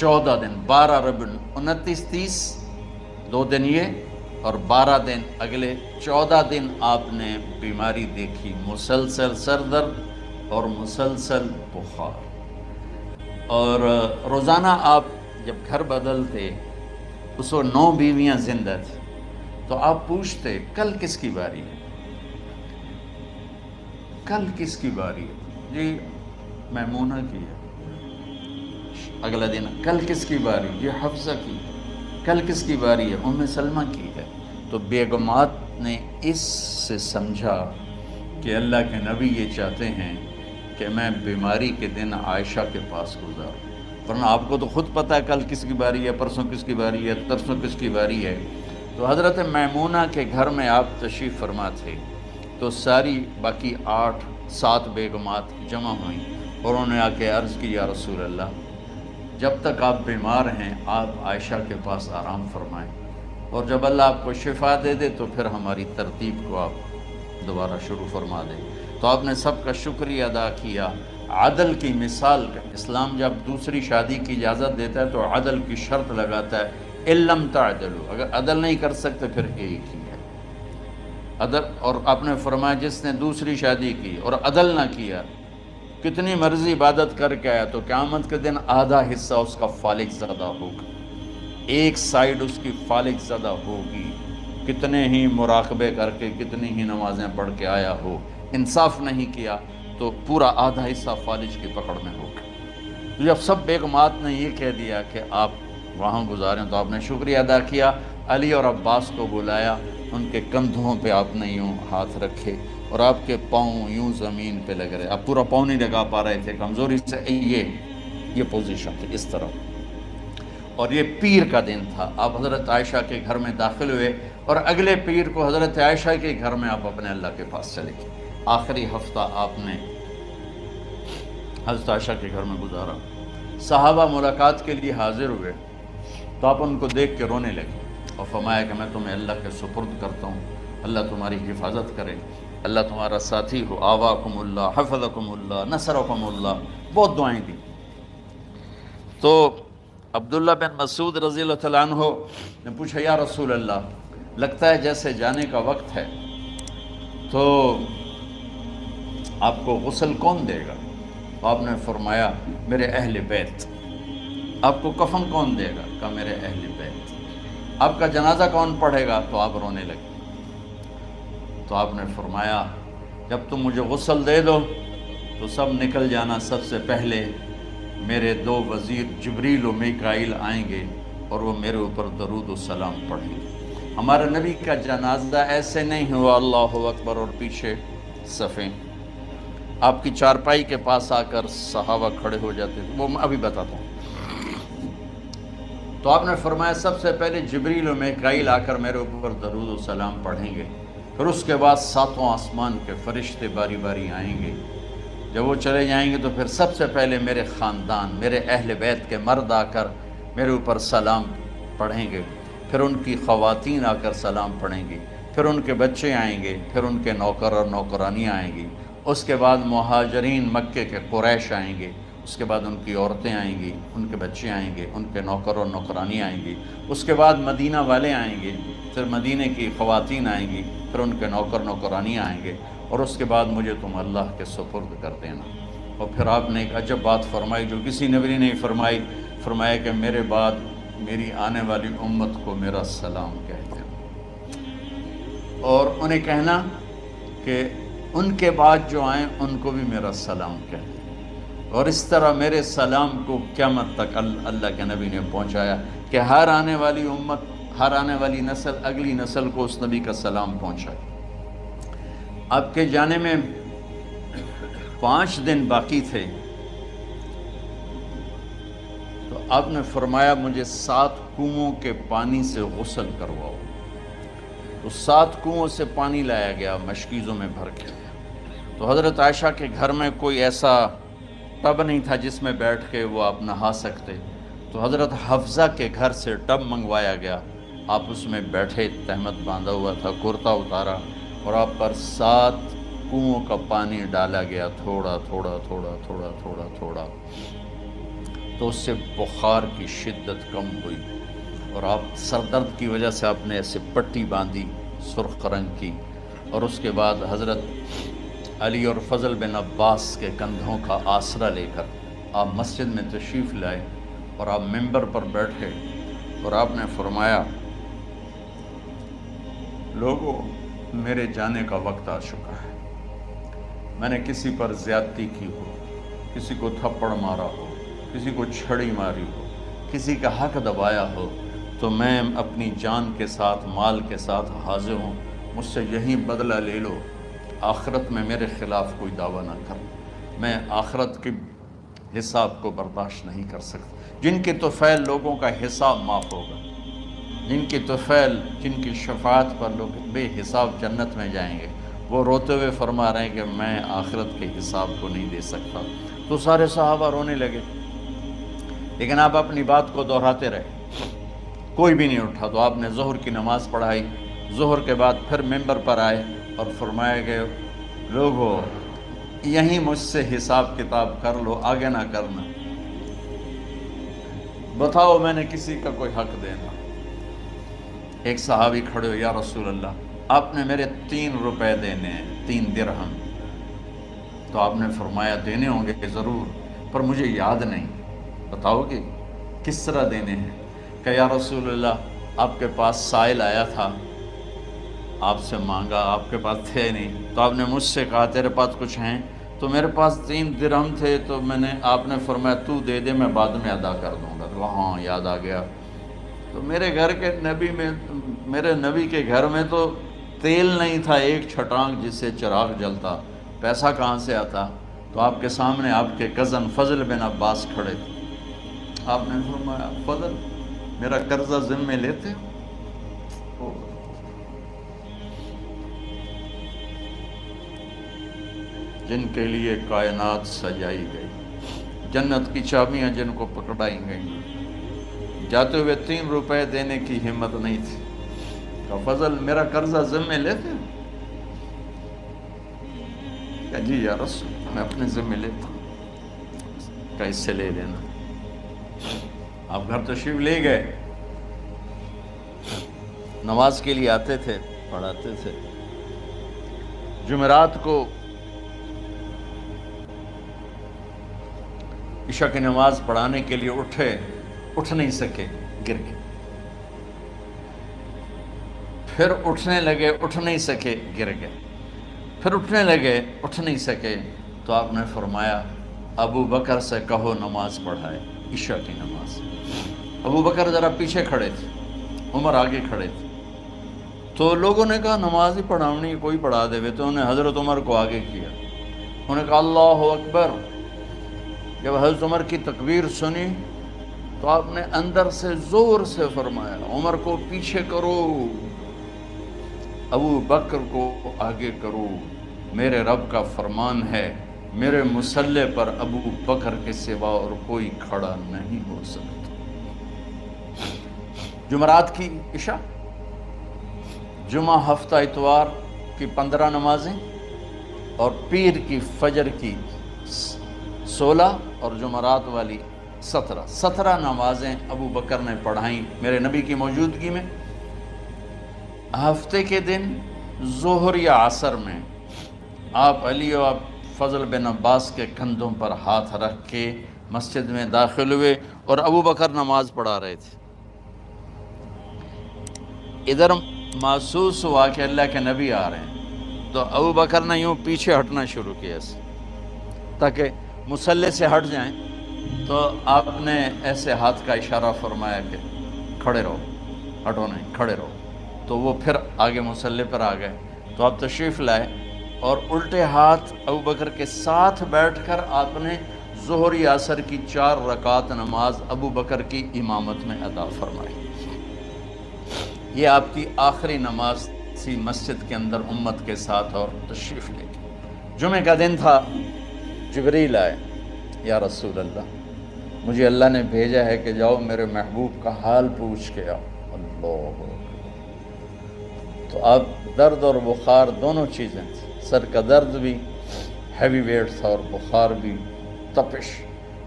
14 دن 12 ربیع 29 30 2 دن یہ اور 12 دن اگلے 14 دن آپ نے بیماری دیکھی، مسلسل سر درد اور مسلسل بخار. اور روزانہ آپ جب گھر بدلتے اس وقت 9 بیویاں زندہ تھیں، تو آپ پوچھتے کل کس کی باری ہے، کل کس کی باری ہے؟ جی میمونہ کی ہے. اگلا دن کل کس کی باری؟ یہ حفصہ کی. کل کس کی باری ہے؟ ام سلمہ کی ہے. تو بیگمات نے اس سے سمجھا کہ اللہ کے نبی یہ چاہتے ہیں کہ میں بیماری کے دن عائشہ کے پاس گزاروں، ورنہ آپ کو تو خود پتہ ہے کل کس کی باری ہے، پرسوں کس کی باری ہے، ترسوں کس کی باری ہے. تو حضرت میمونہ کے گھر میں آپ تشریف فرما تھے، تو ساری باقی 8-7 بیگمات جمع ہوئیں اور انہوں نے آ کے عرض کی یا رسول اللہ، جب تک آپ بیمار ہیں آپ عائشہ کے پاس آرام فرمائیں، اور جب اللہ آپ کو شفا دے دے تو پھر ہماری ترتیب کو آپ دوبارہ شروع فرما دیں. تو آپ نے سب کا شکریہ ادا کیا. عدل کی مثال کا اسلام جب دوسری شادی کی اجازت دیتا ہے تو عدل کی شرط لگاتا ہے اِلَّمْ تَعْدِلُوا، اگر عدل نہیں کر سکتے پھر ایک ہی ہے عدل. اور آپ نے فرمایا جس نے دوسری شادی کی اور عدل نہ کیا، کتنی مرضی عبادت کر کے آیا، تو قیامت کے دن آدھا حصہ اس کا فالج زدہ ہوگا، ایک سائیڈ اس کی فالج زدہ ہوگی. کتنے ہی مراقبے کر کے کتنی ہی نمازیں پڑھ کے آیا ہو، انصاف نہیں کیا تو پورا آدھا حصہ فالج کی پکڑ میں ہوگا. جب سب بیگمات نے یہ کہہ دیا کہ آپ وہاں گزاریں تو آپ نے شکریہ ادا کیا. علی اور عباس کو بلایا، ان کے کندھوں پہ آپ نے یوں ہاتھ رکھے اور آپ کے پاؤں یوں زمین پہ لگ رہے، آپ پورا پاؤں نہیں لگا پا رہے تھے کمزوری سے. یہ پوزیشن تھی اس طرح. اور یہ پیر کا دن تھا، آپ حضرت عائشہ کے گھر میں داخل ہوئے اور اگلے پیر کو حضرت عائشہ کے گھر میں آپ اپنے اللہ کے پاس چلے گئے. آخری ہفتہ آپ نے حضرت عائشہ کے گھر میں گزارا. صحابہ ملاقات کے لیے حاضر ہوئے تو آپ ان کو دیکھ کے رونے لگے اور فرمایا کہ میں تمہیں اللہ کے سپرد کرتا ہوں، اللہ تمہاری حفاظت کرے، اللہ تمہارا ساتھی ہو، آواکم اللہ، حفظکم اللہ، نصرکم اللہ. بہت دعائیں دیں. تو عبداللہ بن مسعود رضی اللہ تعالیٰ عنہ نے پوچھا یا رسول اللہ، لگتا ہے جیسے جانے کا وقت ہے، تو آپ کو غسل کون دے گا؟ آپ نے فرمایا میرے اہل بیت. آپ کو کفن کون دے گا؟ کہا میرے اہل بیت. آپ کا جنازہ کون پڑھے گا؟ تو آپ رونے لگے. تو آپ نے فرمایا جب تم مجھے غسل دے دو تو سب نکل جانا، سب سے پہلے میرے 2 وزیر جبریل و میکائیل آئیں گے اور وہ میرے اوپر درود و سلام پڑھیں گے. ہمارے نبی کا جنازہ ایسے نہیں ہوا اللہ اکبر اور پیچھے صفیں، آپ کی چارپائی کے پاس آ کر صحابہ کھڑے ہو جاتے تھے، وہ میں ابھی بتاتا ہوں. تو آپ نے فرمایا سب سے پہلے جبریل و میکائیل آ کر میرے اوپر درود و سلام پڑھیں گے، پھر اس کے بعد 7 آسمان کے فرشتے باری باری آئیں گے. جب وہ چلے جائیں گے تو پھر سب سے پہلے میرے خاندان، میرے اہل بیت کے مرد آ کر میرے اوپر سلام پڑھیں گے، پھر ان کی خواتین آ کر سلام پڑھیں گی، پھر ان کے بچے آئیں گے، پھر ان کے نوکر اور نوکرانیاں آئیں گی، اس کے بعد مہاجرین مکے کے قریش آئیں گے، اس کے بعد ان کی عورتیں آئیں گی، ان کے بچے آئیں گے، ان کے نوکر اور نوکرانی آئیں گی، اس کے بعد مدینہ والے آئیں گے، پھر مدینہ کی خواتین آئیں گی، پھر ان کے نوکر نوکرانی آئیں گے، اور اس کے بعد مجھے تم اللہ کے سپرد کر دینا. اور پھر آپ نے ایک عجب بات فرمائی جو کسی نبی نے نہیں فرمائی. فرمایا کہ میرے بعد میری آنے والی امت کو میرا سلام کہہ دینا، اور انہیں کہنا کہ ان کے بعد جو آئیں ان کو بھی میرا سلام کہہ دیں. اور اس طرح میرے سلام کو قیامت تک اللہ کے نبی نے پہنچایا کہ ہر آنے والی امت، ہر آنے والی نسل اگلی نسل کو اس نبی کا سلام پہنچائے. آپ کے جانے میں 5 دن باقی تھے تو آپ نے فرمایا مجھے 7 کنوؤں کے پانی سے غسل کرواؤ. تو 7 کنوؤں سے پانی لایا گیا مشکیزوں میں بھر کے. تو حضرت عائشہ کے گھر میں کوئی ایسا ٹب نہیں تھا جس میں بیٹھ کے وہ آپ نہا سکتے، تو حضرت حفصہ کے گھر سے ٹب منگوایا گیا. آپ اس میں بیٹھے، تہمت باندھا ہوا تھا، کرتا اتارا اور آپ پر 7 کنوؤں کا پانی ڈالا گیا، تھوڑا تھوڑا تھوڑا تھوڑا تھوڑا تھوڑا. تو اس سے بخار کی شدت کم ہوئی، اور آپ سر درد کی وجہ سے آپ نے ایسے پٹی باندھی سرخ رنگ کی، اور اس کے بعد حضرت علی اور فضل بن عباس کے کندھوں کا آسرا لے کر آپ مسجد میں تشریف لائے، اور آپ ممبر پر بیٹھے اور آپ نے فرمایا، لوگوں، میرے جانے کا وقت آ چکا ہے۔ میں نے کسی پر زیادتی کی ہو، کسی کو تھپڑ مارا ہو، کسی کو چھڑی ماری ہو، کسی کا حق دبایا ہو، تو میں اپنی جان کے ساتھ، مال کے ساتھ حاضر ہوں، مجھ سے یہیں بدلہ لے لو، آخرت میں میرے خلاف کوئی دعویٰ نہ کر۔ میں آخرت کے حساب کو برداشت نہیں کر سکتا۔ جن کے طفیل لوگوں کا حساب معاف ہوگا، جن کی طفیل، جن کی شفاعت پر لوگ بے حساب جنت میں جائیں گے، وہ روتے ہوئے فرما رہے ہیں کہ میں آخرت کے حساب کو نہیں دے سکتا۔ تو سارے صحابہ رونے لگے، لیکن آپ اپنی بات کو دہراتے رہے، کوئی بھی نہیں اٹھا۔ تو آپ نے ظہر کی نماز پڑھائی، ظہر کے بعد پھر ممبر پر آئے اور فرمایا کہ لوگوں، یہیں مجھ سے حساب کتاب کر لو، آگے نہ کرنا، بتاؤ میں نے کسی کا کوئی حق دینا۔ ایک صحابی کھڑے ہو، یا رسول اللہ، آپ نے میرے 3 روپے دینے ہیں، 3 درہم۔ تو آپ نے فرمایا دینے ہوں گے کہ ضرور، پر مجھے یاد نہیں، بتاؤ کہ کس طرح دینے ہیں؟ کہ یا رسول اللہ، آپ کے پاس سائل آیا تھا، آپ سے مانگا، آپ کے پاس تھے نہیں، تو آپ نے مجھ سے کہا تیرے پاس کچھ ہیں؟ تو میرے پاس 3 درہم تھے، تو آپ نے فرمایا تو دے دے، میں بعد میں ادا کر دوں گا۔ تو ہاں، یاد آ گیا۔ تو میرے گھر کے نبی میں، میرے نبی کے گھر میں تو تیل نہیں تھا ایک چھٹانگ جس سے چراغ جلتا، پیسہ کہاں سے آتا؟ تو آپ کے سامنے آپ کے کزن فضل بن عباس کھڑے تھے، آپ نے فرمایا فضل، میرا قرضہ ذمے لیتے ہو؟ جن کے لیے کائنات سجائی گئی، جنت کی چابیاں جن کو پکڑائی گئیں، جاتے ہوئے 3 روپے دینے کی ہمت نہیں تھی۔ کہ فضل، میرا قرضہ ذمے لیتے؟ کہ جی یا رسول، میں اپنے ذمے لیتا ہوں، کہ اس سے لے لینا۔ آپ گھر تشریف لے گئے، نماز کے لیے آتے تھے، پڑھاتے تھے۔ جمعرات کو عشاء کی نماز پڑھانے کے لیے اٹھ نہیں سکے، گر گئے، پھر اٹھنے لگے، اٹھ نہیں سکے، گر گئے، پھر اٹھنے لگے، اٹھ نہیں سکے۔ تو آپ نے فرمایا ابو بکر سے کہو نماز پڑھائے، عشاء کی نماز۔ ابو بکر ذرا پیچھے کھڑے تھے، عمر آگے کھڑے تھے۔ تو لوگوں نے کہا نماز ہی پڑھاؤنی، کوئی پڑھا دے وے، تو انہیں حضرت عمر کو آگے کیا، انہوں نے کہا اللہ اکبر۔ جب حضرت عمر کی تکبیر سنی تو آپ نے اندر سے زور سے فرمایا عمر کو پیچھے کرو، ابو بکر کو آگے کرو، میرے رب کا فرمان ہے، میرے مصلی پر ابو بکر کے سوا اور کوئی کھڑا نہیں ہو سکتا۔ جمعرات کی عشاء، جمعہ ہفتہ اتوار کی 15 نمازیں، اور پیر کی فجر کی 16 اور جمعرات والی 17 نمازیں ابو بکر نے پڑھائیں میرے نبی کی موجودگی میں۔ ہفتے کے دن ظہر یا عصر میں آپ علی اور فضل بن عباس کے کندھوں پر ہاتھ رکھ کے مسجد میں داخل ہوئے، اور ابو بکر نماز پڑھا رہے تھے۔ ادھر محسوس ہوا کہ اللہ کے نبی آ رہے ہیں، تو ابو بکر نے یوں پیچھے ہٹنا شروع کیا ایسے، تاکہ مصلی سے ہٹ جائیں۔ تو آپ نے ایسے ہاتھ کا اشارہ فرمایا کہ کھڑے رہو، ہٹو نہیں، کھڑے رہو۔ تو وہ پھر آگے مصلی پر آ گئے۔ تو آپ تشریف لائے اور الٹے ہاتھ ابو بکر کے ساتھ بیٹھ کر آپ نے ظہر یا عصر کی 4 رکعت نماز ابو بکر کی امامت میں ادا فرمائی۔ یہ آپ کی آخری نماز تھی مسجد کے اندر امت کے ساتھ، اور تشریف لے کے جمعے کا دن تھا۔ جبریل آئے، یا رسول اللہ، مجھے اللہ نے بھیجا ہے کہ جاؤ میرے محبوب کا حال پوچھ کے آؤ۔ اللہ، تو اب درد اور بخار دونوں چیزیں تھیں، سر کا درد بھی ہیوی ویٹ تھا اور بخار بھی، تپش۔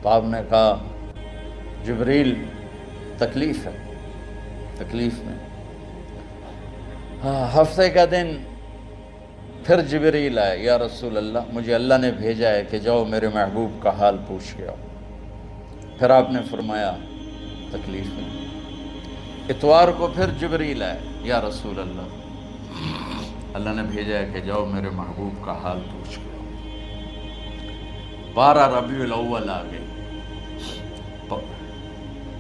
تو آپ نے کہا جبریل تکلیف ہے، تکلیف میں. ہفتے کا دن پھر جبریل آئے، یا رسول اللہ مجھے اللہ نے بھیجا ہے کہ جاؤ میرے محبوب کا حال پوچھ کے آؤ. پھر آپ نے فرمایا تکلیف میں. اتوار کو پھر جبریل آئے، یا رسول اللہ نے بھیجا ہے کہ جاؤ میرے محبوب کا حال پوچھ کے آؤ. 12 ربیع الاول آ گئی،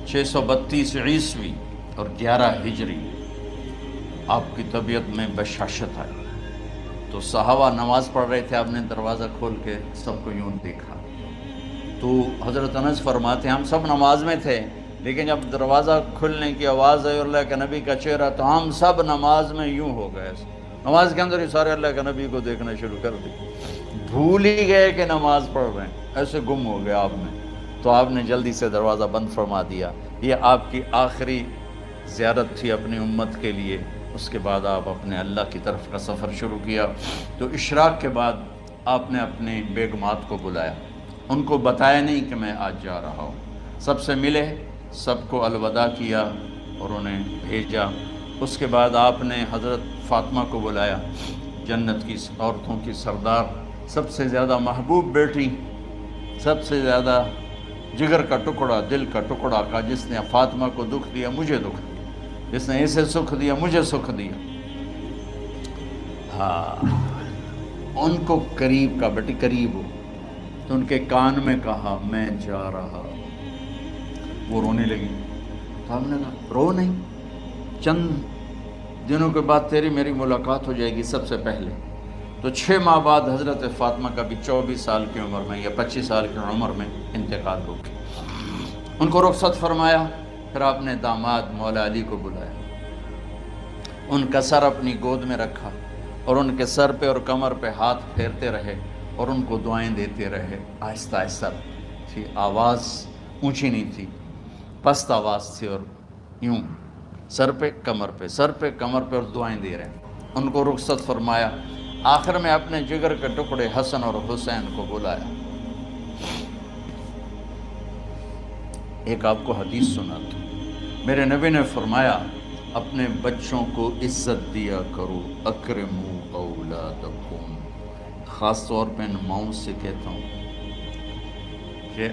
632 عیسوی اور 11 ہجری. آپ کی طبیعت میں بشاشت آئی تو صحابہ نماز پڑھ رہے تھے، آپ نے دروازہ کھول کے سب کو یوں دیکھا. تو حضرت انس فرماتے ہیں ہم سب نماز میں تھے، لیکن جب دروازہ کھلنے کی آواز آئی اور اللہ کے نبی کا چہرہ تو ہم سب نماز میں یوں ہو گئے. نماز کے اندر ہی سارے اللہ کے نبی کو دیکھنا شروع کر دی، بھول ہی گئے کہ نماز پڑھ رہے ہیں، ایسے گم ہو گئے آپ میں. تو آپ نے جلدی سے دروازہ بند فرما دیا. یہ آپ کی آخری زیارت تھی اپنی امت کے لیے. اس کے بعد آپ اپنے اللہ کی طرف کا سفر شروع کیا. تو اشراق کے بعد آپ نے اپنے بیگمات کو بلایا، ان کو بتایا نہیں کہ میں آج جا رہا ہوں. سب سے ملے، سب کو الوداع کیا اور انہیں بھیجا. اس کے بعد آپ نے حضرت فاطمہ کو بلایا، جنت کی عورتوں کی سردار، سب سے زیادہ محبوب بیٹی، سب سے زیادہ جگر کا ٹکڑا، دل کا ٹکڑا کا، جس نے فاطمہ کو دکھ دیا مجھے دکھ دیا، جس نے اسے سکھ دیا مجھے سکھ دیا. ان کو قریب کا، بیٹی قریب ہو. تو ان کے کان میں کہا میں جا رہا. وہ رونے لگی. تو ہم نے کہا رو نہیں، چند دنوں کے بعد تیری میری ملاقات ہو جائے گی سب سے پہلے. تو 6 ماہ بعد حضرت فاطمہ کا بھی 24 سال کی عمر میں یا 25 سال کی عمر میں انتقال ہو گیا. ان کو رخصت فرمایا. پھر آپ نے داماد مولا علی کو بلایا، ان کا سر اپنی گود میں رکھا اور ان کے سر پہ اور کمر پہ ہاتھ پھیرتے رہے اور ان کو دعائیں دیتے رہے. آہستہ آہستہ تھی، آواز اونچی نہیں تھی، پست آواز تھی، اور یوں سر پہ کمر پہ، سر پہ کمر پہ، اور دعائیں دے رہے ہیں. ان کو رخصت فرمایا. آخر میں اپنے جگر کے ٹکڑے حسن اور حسین کو بلایا. ایک آپ کو حدیث سناتا ہوں. میرے نبی نے فرمایا اپنے بچوں کو عزت دیا کرو، اکرموا اولادکم. خاص طور پہ ان ماؤں سے کہتا ہوں کہ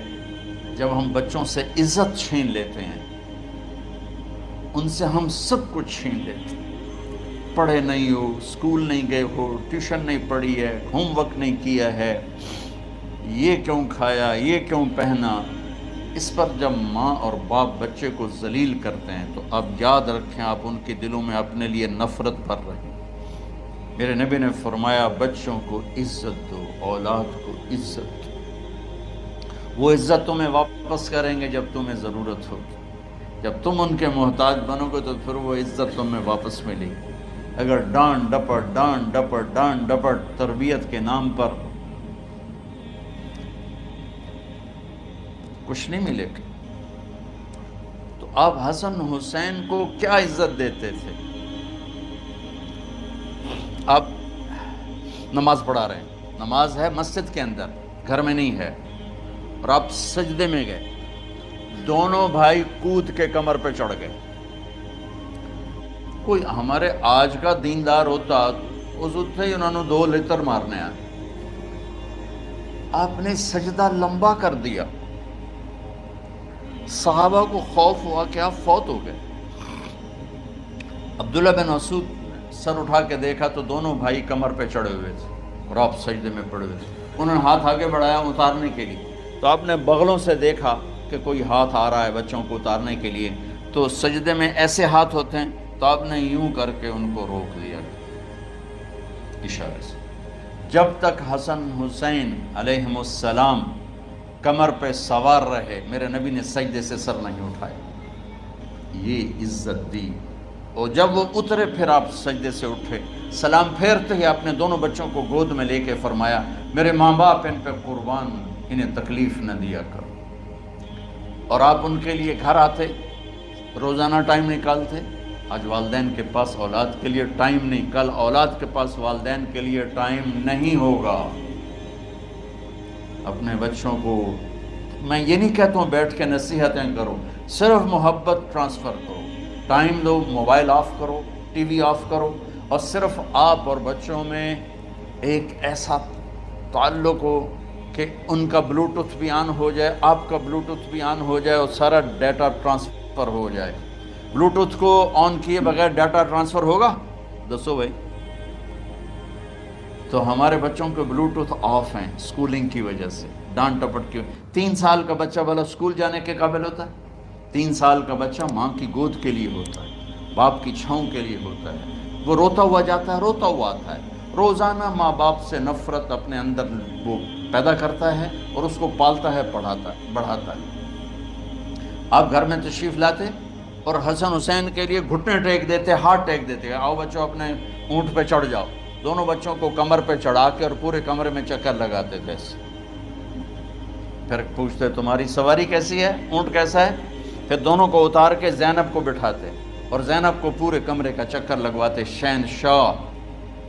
جب ہم بچوں سے عزت چھین لیتے ہیں، ان سے ہم سب کچھ چھین لیتے ہیں. پڑھے نہیں ہو، اسکول نہیں گئے ہو، ٹیوشن نہیں پڑھی ہے، ہوم ورک نہیں کیا ہے، یہ کیوں کھایا، یہ کیوں پہنا. اس پر جب ماں اور باپ بچے کو ذلیل کرتے ہیں تو اب یاد رکھیں آپ ان کے دلوں میں اپنے لیے نفرت بھر رہے ہیں. میرے نبی نے فرمایا بچوں کو عزت دو، اولاد کو عزت دو. وہ عزت تمہیں واپس کریں گے جب تمہیں ضرورت ہوگی. جب تم ان کے محتاج بنو گے تو پھر وہ عزت تمہیں واپس ملے گی. اگر ڈانٹ ڈپٹ تربیت کے نام پر کچھ نہیں ملے گا. تو آپ حسن حسین کو کیا عزت دیتے تھے؟ آپ نماز پڑھا رہے ہیں، نماز ہے مسجد کے اندر، گھر میں نہیں ہے، اور آپ سجدے میں گئے، دونوں بھائی کود کے کمر پہ چڑھ گئے. کوئی ہمارے آج کا دیندار ہوتا اس اتنے ہی انہوں نے 2 لتر مارنے آئے. آپ نے سجدہ لمبا کر دیا. صحابہ کو خوف ہوا کہ آپ فوت ہو گئے. عبداللہ بن مسعود سر اٹھا کے دیکھا تو دونوں بھائی کمر پہ چڑھے ہوئے تھے اور آپ سجدے میں پڑے ہوئے تھے. انہوں نے ہاتھ آگے بڑھایا اتارنے کے لیے، تو آپ نے بغلوں سے دیکھا کہ کوئی ہاتھ آ رہا ہے بچوں کو اتارنے کے لیے. تو سجدے میں ایسے ہاتھ ہوتے ہیں، تو آپ نے یوں کر کے ان کو روک دیا اشارے سے. جب تک حسن حسین علیہم السلام کمر پہ سوار رہے میرے نبی نے سجدے سے سر نہیں اٹھائے. یہ عزت دی. اور جب وہ اترے پھر آپ سجدے سے اٹھے، سلام پھیرتے ہی اپنے دونوں بچوں کو گود میں لے کے فرمایا میرے ماں باپ ان پہ قربان، انہیں تکلیف نہ دیا کرو. اور آپ ان کے لیے گھر آتے، روزانہ ٹائم نکالتے. آج والدین کے پاس اولاد کے لیے ٹائم نہیں، کل اولاد کے پاس والدین کے لیے ٹائم نہیں ہوگا. اپنے بچوں کو میں یہ نہیں کہتا ہوں بیٹھ کے نصیحتیں کرو، صرف محبت ٹرانسفر کرو، ٹائم دو، موبائل آف کرو، ٹی وی آف کرو، اور صرف آپ اور بچوں میں ایک ایسا تعلق ہو کہ ان کا بلوٹوتھ بھی آن ہو جائے، آپ کا بلوٹوتھ بھی آن ہو جائے، اور سارا ڈیٹا ٹرانسفر ہو جائے۔ بلوٹوتھ کو آن کیے بغیر ڈیٹا ٹرانسفر ہوگا؟ دسو بھائی۔ تو ہمارے بچوں کے بلوٹوتھ آف ہیں سکولنگ کی وجہ سے، ڈانٹ ٹپٹ کی۔ 3 سال کا بچہ بھلا سکول جانے کے قابل ہوتا ہے؟ 3 سال کا بچہ ماں کی گود کے لیے ہوتا ہے، باپ کی چھاؤں کے لیے ہوتا ہے، وہ روتا ہوا جاتا ہے، روتا ہوا آتا ہے، روزانہ ماں باپ سے نفرت اپنے اندر وہ پیدا کرتا ہے اور اس کو پالتا ہے، پڑھاتا ہے، بڑھاتا ہے۔ آپ گھر میں تشریف لاتے اور حسن حسین کے لیے گھٹنے ٹیک دیتے، ہاتھ ٹیک دیتے، آؤ بچوں اپنے اونٹ پہ چڑھ جاؤ، دونوں بچوں کو کمر پہ چڑھا کے اور پورے کمرے میں چکر لگاتے تھے۔ پھر پوچھتے تمہاری سواری کیسی ہے، اونٹ کیسا ہے؟ پھر دونوں کو اتار کے زینب کو بٹھاتے اور زینب کو پورے کمرے کا چکر لگواتے۔ شہنشاہ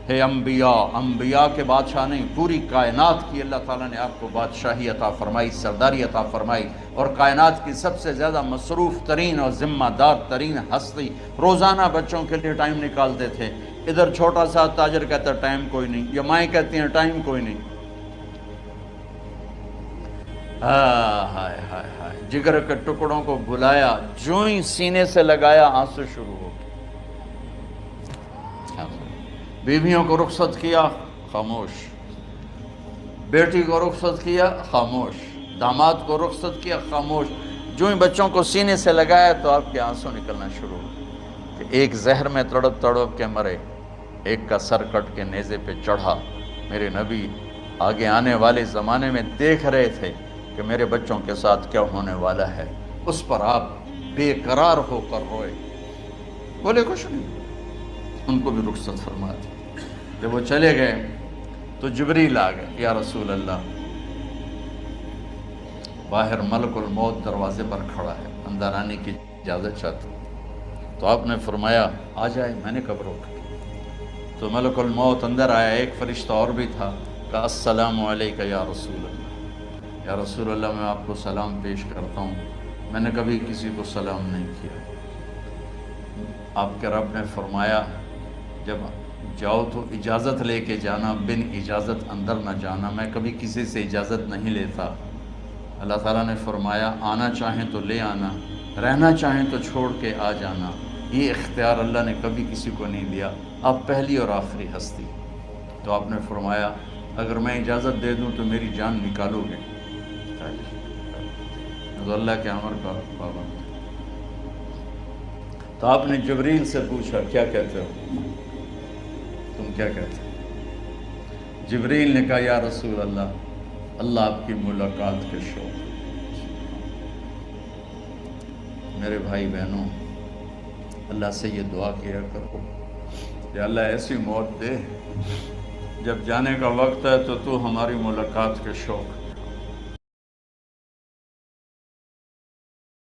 ہے انبیاء، انبیاء کے بادشاہ نہیں، پوری کائنات کی اللہ تعالیٰ نے آپ کو بادشاہی عطا فرمائی، سرداری عطا فرمائی، اور کائنات کی سب سے زیادہ مصروف ترین اور ذمہ دار ترین ہستی روزانہ بچوں کے لیے ٹائم نکالتے تھے۔ ادھر چھوٹا سا تاجر کہتا ہے ٹائم کوئی نہیں، یا مائیں کہتی ہیں ٹائم کوئی نہیں۔ ہائے ہائے ہائے، جگر کے ٹکڑوں کو بلایا، جو ہی سینے سے لگایا آنسو شروع ہو گئے۔ بیویوں کو رخصت کیا، خاموش، بیٹی کو رخصت کیا، خاموش، داماد کو رخصت کیا، خاموش، جو ہی بچوں کو سینے سے لگایا تو آپ کے آنسو نکلنا شروع ہو کہ ایک زہر میں تڑپ تڑپ کے مرے، ایک کا سر کٹ کے نیزے پہ چڑھا۔ میرے نبی آگے آنے والے زمانے میں دیکھ رہے تھے کہ میرے بچوں کے ساتھ کیا ہونے والا ہے، اس پر آپ بے قرار ہو کر روئے، بولے کچھ نہیں، ان کو بھی رخصت فرما دی۔ جب وہ چلے گئے تو جبریل آ گئے، یا رسول اللہ، باہر ملک الموت دروازے پر کھڑا ہے، اندر آنے کی اجازت چاہتا ہوں۔ تو آپ نے فرمایا آ جائے، میں نے کب روکا؟ تو ملک الموت اندر آیا، ایک فرشتہ اور بھی تھا، کہا السلام علیکہ یا رسول اللہ، یا رسول اللہ میں آپ کو سلام پیش کرتا ہوں، میں نے کبھی کسی کو سلام نہیں کیا۔ آپ کے رب نے فرمایا جب جاؤ تو اجازت لے کے جانا، بن اجازت اندر نہ جانا، میں کبھی کسی سے اجازت نہیں لیتا۔ اللہ تعالیٰ نے فرمایا آنا چاہیں تو لے آنا، رہنا چاہیں تو چھوڑ کے آ جانا، یہ اختیار اللہ نے کبھی کسی کو نہیں دیا، آپ پہلی اور آخری ہستی۔ تو آپ نے فرمایا اگر میں اجازت دے دوں تو میری جان نکالو گے؟ تو اللہ کے امر کا پابند۔ تو آپ نے جبریل سے پوچھا کیا کہتے ہو، تم کیا کہتے ہو؟ جبریل نے کہا یا رسول اللہ، اللہ آپ کی ملاقات کے شوق۔ میرے بھائی بہنوں، اللہ سے یہ دعا کیا کرو کہ اللہ ایسی موت دے جب جانے کا وقت ہے تو ہماری ملاقات کے شوق